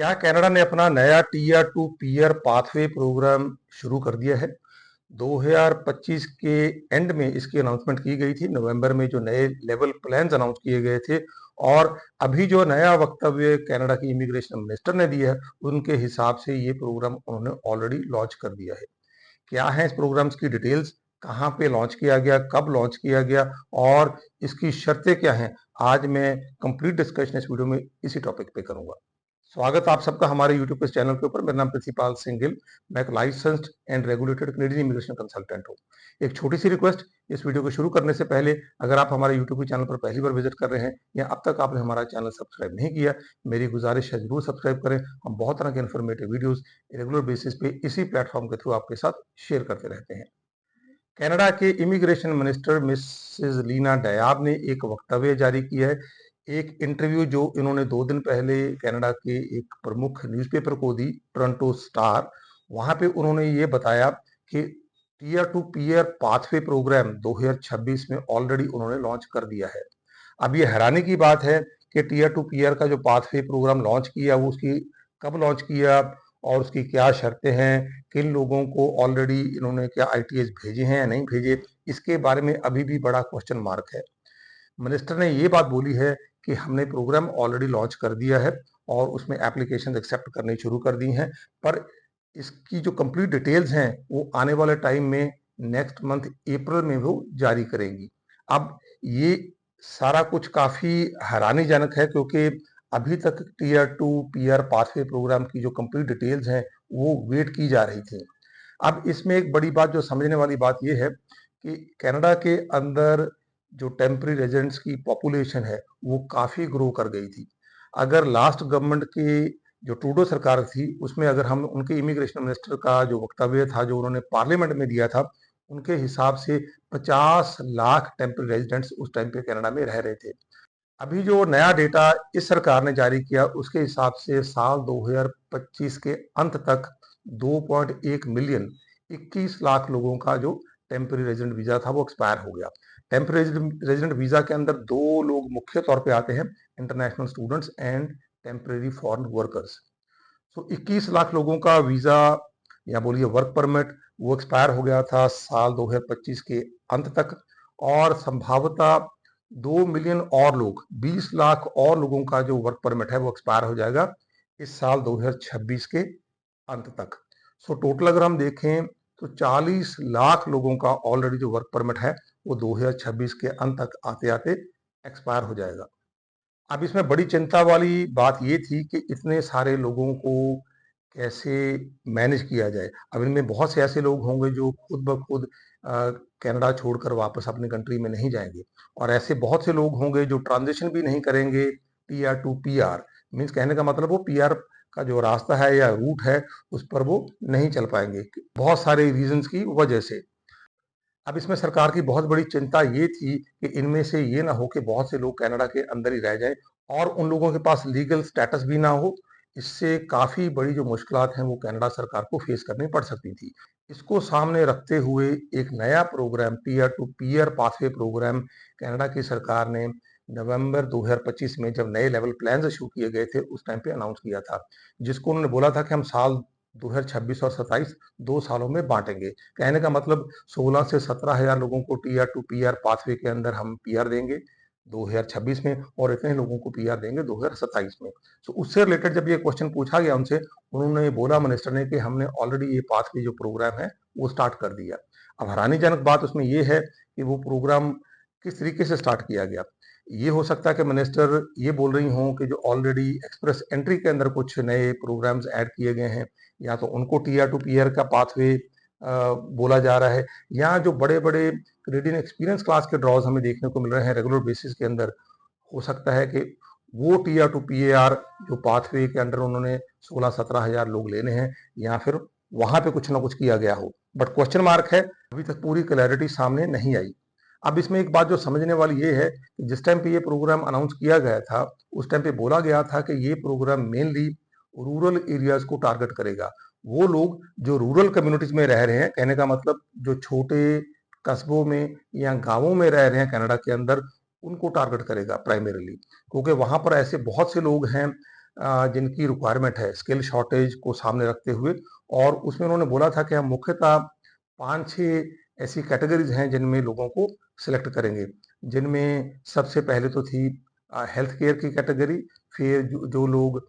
क्या कनाडा ने अपना नया tier two PR pathway program शुरू कर दिया है? 2025 के एंड में इसकी अनाउंसमेंट की गई थी। नवंबर में जो नए लेवल प्लान्स अनाउंस किए गए थे और अभी जो नया वक्तव्य कनाडा की इमिग्रेशन मिनिस्टर ने दिया है, उनके हिसाब से ये प्रोग्राम उन्होंने ऑलरेडी लॉन्च कर दिया है। क्या है इस प्रोग्राम्स की डिटेल्स, कहाँ पे लॉन्च किया गया, कब लॉन्च किया गया और इसकी शर्तें क्या हैं, आज मैं कंप्लीट डिस्कशन इस वीडियो में इसी टॉपिक पे करूंगा। स्वागत आप सबका हमारे यूट्यूब के चैनल के ऊपर। मेरा नाम प्रिंसिपाल सिंह गिल, मैं एक licensed and regulated Canadian immigration consultant हूँ। एक छोटी सी रिक्वेस्ट, इस वीडियो को शुरू करने से पहले अगर आप हमारे यूट्यूब के चैनल पर पहली बार विजिट कर रहे हैं या अब तक आपने हमारा चैनल सब्सक्राइब नहीं किया, मेरी गुजारिश है जरूर सब्सक्राइब करें। हम बहुत तरह के इन्फॉर्मेटिव वीडियोस रेगुलर बेसिस पे इसी प्लेटफॉर्म के थ्रू आपके साथ शेयर करते रहते हैं। कनाडा के इमिग्रेशन मिनिस्टर मिसेस लीना डयाब ने एक वक्तव्य जारी किया है। एक इंटरव्यू जो इन्होंने 2 दिन पहले कनाडा के एक प्रमुख न्यूज़पेपर को दी, टोरंटो स्टार। वहां पे उन्होंने ये बताया कि tier two PR pathway program 2026 में ऑलरेडी उन्होंने लॉन्च कर दिया है। अब ये हैरानी की बात है कि टीयर टू पीयर का जो पाथवे प्रोग्राम लॉन्च किया, वो उसकी कब लॉन्च किया और उसकी क्या शर्तें हैं, किन लोगों को ऑलरेडी इन्होंने क्या आईटीएस भेजे हैं या नहीं भेजे, इसके बारे में अभी भी बड़ा क्वेश्चन मार्क है। मिनिस्टर ने ये बात बोली है कि हमने प्रोग्राम ऑलरेडी लॉन्च कर दिया है और उसमें एप्लीकेशन एक्सेप्ट करनी शुरू कर दी हैं, पर इसकी जो कंप्लीट डिटेल्स हैं वो आने वाले टाइम में नेक्स्ट मंथ अप्रैल में वो जारी करेंगी। अब ये सारा कुछ काफी हैरानीजनक है क्योंकि अभी तक tier two PR pathway program की जो कंप्लीट डिटेल्स हैं वो वेट की जा रही थी। अब इसमें एक बड़ी बात जो समझने वाली बात यह है कि कनाडा के अंदर जो टेम्पररी रेजिडेंट्स की पॉपुलेशन है वो काफी ग्रो कर गई थी। अगर लास्ट गवर्नमेंट की जो ट्रूडो सरकार थी उसमें अगर हम उनके इमिग्रेशन मिनिस्टर का जो वक्तव्य था जो उन्होंने पार्लियामेंट में दिया था, उनके हिसाब से 50 लाख टेम्पररी रेजिडेंट्स उस टाइम पे कनाडा में रह रहे थे। अभी जो नया डेटा इस सरकार ने जारी किया उसके हिसाब से साल 2025 के अंत तक 2.1 मिलियन 21 लाख लोगों का जो टेम्पररी रेजिडेंट वीजा था वो एक्सपायर हो गया। टेम्पररी रेजिडेंट वीजा के अंदर दो लोग मुख्य तौर पे आते हैं, international students and temporary foreign workers. So 21 lakh लोगों का वीजा या बोलिए वर्क परमिट वो एक्सपायर हो गया था साल 2025 के अंत तक और संभावतः 2 मिलियन और लोग, 20 लाख और लोगों का जो वर्क परमिट है वो एक्सपायर हो जाएगा इस साल 2026 के अंत तक। सो टोटल अगर हम देखें तो 40 लाख लोगों का ऑलरेडी जो वर्क परमिट है वो 2026 के अंत तक आते आते एक्सपायर हो जाएगा। अब इसमें बड़ी चिंता वाली बात ये थी कि इतने सारे लोगों को कैसे मैनेज किया जाए। अब इनमें बहुत से ऐसे लोग होंगे जो खुद ब खुद कनाडा छोड़कर वापस अपनी कंट्री में नहीं जाएंगे और ऐसे बहुत से लोग होंगे जो ट्रांजिशन भी नहीं करेंगे टीआर टू पीआर। मीन्स कहने का मतलब वो पीआर का जो रास्ता है या रूट है उस पर वो नहीं चल पाएंगे बहुत सारे रीजंस की वजह से। अब इसमें सरकार की बहुत बड़ी चिंता ये थी कि इनमें से ये ना हो कि बहुत से लोग कनाडा के अंदर ही रह जाएं और उन लोगों के पास लीगल स्टेटस भी ना हो। इससे काफी बड़ी जो मुश्किलात हैं वो कनाडा सरकार को फेस करनी पड़ सकती थी। इसको सामने रखते हुए एक नया program tier two PR pathway program Canada की सरकार ने नवंबर 2025 में जब नए लेवल प्लान इशू किए गए थे उस टाइम पे अनाउंस किया था, जिसको उन्होंने बोला था कि हम साल 2026 और 27 2 सालों में बांटेंगे। कहने का मतलब 16 से 17 हजार लोगों को टीआर टू पीआर पाथवे के अंदर हम पीआर देंगे 2026 में और इतने लोगों को पीआर देंगे 2027 में। तो उससे रिलेटेड जब ये क्वेश्चन पूछा गया उनसे, उन्होंने बोला मिनिस्टर ने कि हमने ऑलरेडी ये पाथवे जो प्रोग्राम है वो स्टार्ट कर दिया। अब हैरानीजनक बात उसमें ये है कि वो प्रोग्राम किस तरीके से स्टार्ट किया गया। ये हो सकता है कि मिनिस्टर ये बोल रही हों कि जो ऑलरेडी एक्सप्रेस एंट्री के अंदर कुछ नए प्रोग्राम्स ऐड किए गए हैं या तो उनको टीआर टू पीआर का पाथवे बोला जा रहा है, या जो बड़े बड़े कैनेडियन एक्सपीरियंस क्लास के ड्रॉज हमें देखने को मिल रहे हैं रेगुलर बेसिस के अंदर, हो सकता है कि वो टीआर टू पीआर जो पाथवे के अंडर उन्होंने 16-17 हजार लोग लेने हैं या फिर वहां पे कुछ ना कुछ किया गया हो। बट क्वेश्चन मार्क है, अभी तक पूरी क्लैरिटी सामने नहीं आई। अब इसमें एक बात जो समझने वाली ये है कि जिस टाइम पे ये प्रोग्राम अनाउंस किया गया था उस टाइम पे बोला गया था कि ये प्रोग्राम मेनली रूरल एरियाज को टारगेट करेगा। वो लोग जो रूरल कम्युनिटीज में रह रहे हैं, कहने का मतलब जो छोटे कस्बों में या गांवों में रह रहे हैं कनाडा के अंदर, उनको टारगेट करेगा प्राइमरीली, क्योंकि वहां पर ऐसे बहुत से लोग हैं जिनकी रिक्वायरमेंट है स्किल शॉर्टेज को सामने रखते हुए, और उसमें उन्होंने बोला था कि हम मुख्यतः 5-6 ऐसी कैटेगरीज हैं जिनमें लोगों को सिलेक्ट करेंगे, जिनमें सबसे पहले तो थी हेल्थ केयर की कैटेगरी, फिर जो लोग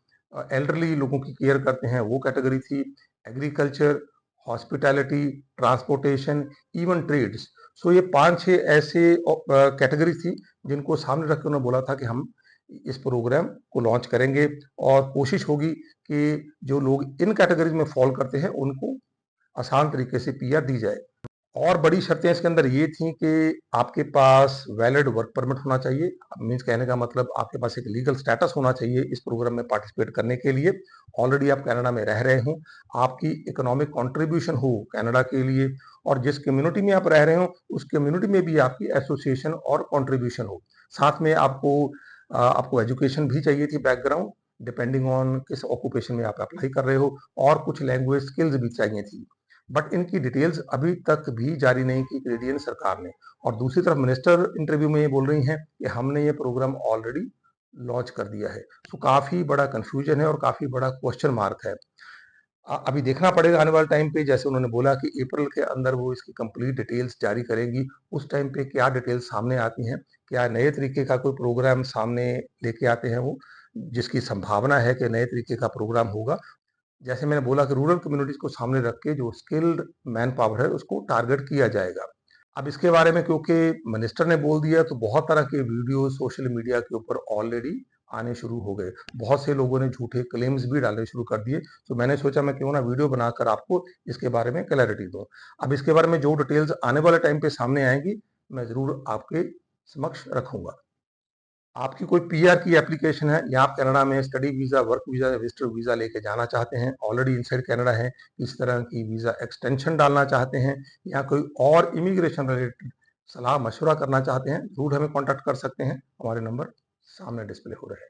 एल्डरली लोगों की केयर करते हैं वो कैटेगरी थी, agriculture, hospitality, transportation, even trades. So ये 5-6 ऐसे कैटेगरी थी जिनको सामने रख के उन्होंने बोला था कि हम इस प्रोग्राम को लॉन्च करेंगे, और कोशिश होगी कि जो लोग इन कैटेगरीज में फॉल करते हैं उनको आसान तरीके से पीआर दी जाए। और बड़ी शर्तें इसके अंदर ये थी कि आपके पास वैलिड वर्क परमिट होना चाहिए, मीन्स कहने का मतलब आपके पास एक लीगल स्टेटस होना चाहिए इस प्रोग्राम में पार्टिसिपेट करने के लिए, ऑलरेडी आप कनाडा में रह रहे हो, आपकी इकोनॉमिक कंट्रीब्यूशन हो कनाडा के लिए, और जिस कम्युनिटी में आप रह रहे हो उस कम्युनिटी में भी आपकी एसोसिएशन और कंट्रीब्यूशन हो। साथ में आपको एजुकेशन भी चाहिए थी, बैकग्राउंड डिपेंडिंग ऑन किस ऑक्यूपेशन में आप अप्लाई कर रहे हो, और कुछ लैंग्वेज स्किल्स भी चाहिए थी। बट इनकी डिटेल्स अभी तक भी जारी नहीं की कैनेडियन सरकार ने। और दूसरी तरफ मिनिस्टर इंटरव्यू में ये बोल रही हैं कि हमने ये प्रोग्राम ऑलरेडी लॉन्च कर दिया है। तो काफी बड़ा कंफ्यूजन है और काफी बड़ा क्वेश्चन मार्क है। अभी देखना पड़ेगा आने वाले टाइम पे, जैसे उन्होंने बोला कि अप्रैल के अंदर वो इसकी कंप्लीट डिटेल्स जारी करेंगी, उस टाइम पे क्या डिटेल्स सामने आती हैं, क्या नए तरीके का कोई प्रोग्राम सामने लेके आते हैं वो, जिसकी संभावना है कि नए तरीके का प्रोग्राम होगा। जैसे मैंने बोला कि रूरल कम्युनिटीज को सामने रख के जो स्किल्ड मैन पावर है उसको टारगेट किया जाएगा। अब इसके बारे में क्योंकि मिनिस्टर ने बोल दिया तो बहुत तरह के वीडियो सोशल मीडिया के ऊपर ऑलरेडी आने शुरू हो गए, बहुत से लोगों ने झूठे क्लेम्स भी डालने शुरू कर दिए। तो मैंने सोचा मैं क्यों ना वीडियो बनाकर आपको इसके बारे में क्लैरिटी दूं। अब इसके बारे में जो डिटेल्स आने वाले टाइम पे सामने आएंगी मैं जरूर आपके समक्ष रखूंगा। आपकी कोई पीआर की एप्लीकेशन है या आप कनाडा में स्टडी वीजा, वर्क वीजा या विजिटर वीजा लेके जाना चाहते हैं, ऑलरेडी इनसाइड कनाडा है, इस तरह की वीजा एक्सटेंशन डालना चाहते हैं, या कोई और इमिग्रेशन रिलेटेड सलाह मशवरा करना चाहते हैं, जरूर हमें कांटेक्ट कर सकते हैं। हमारे नंबर सामने डिस्प्ले हो रहे हैं।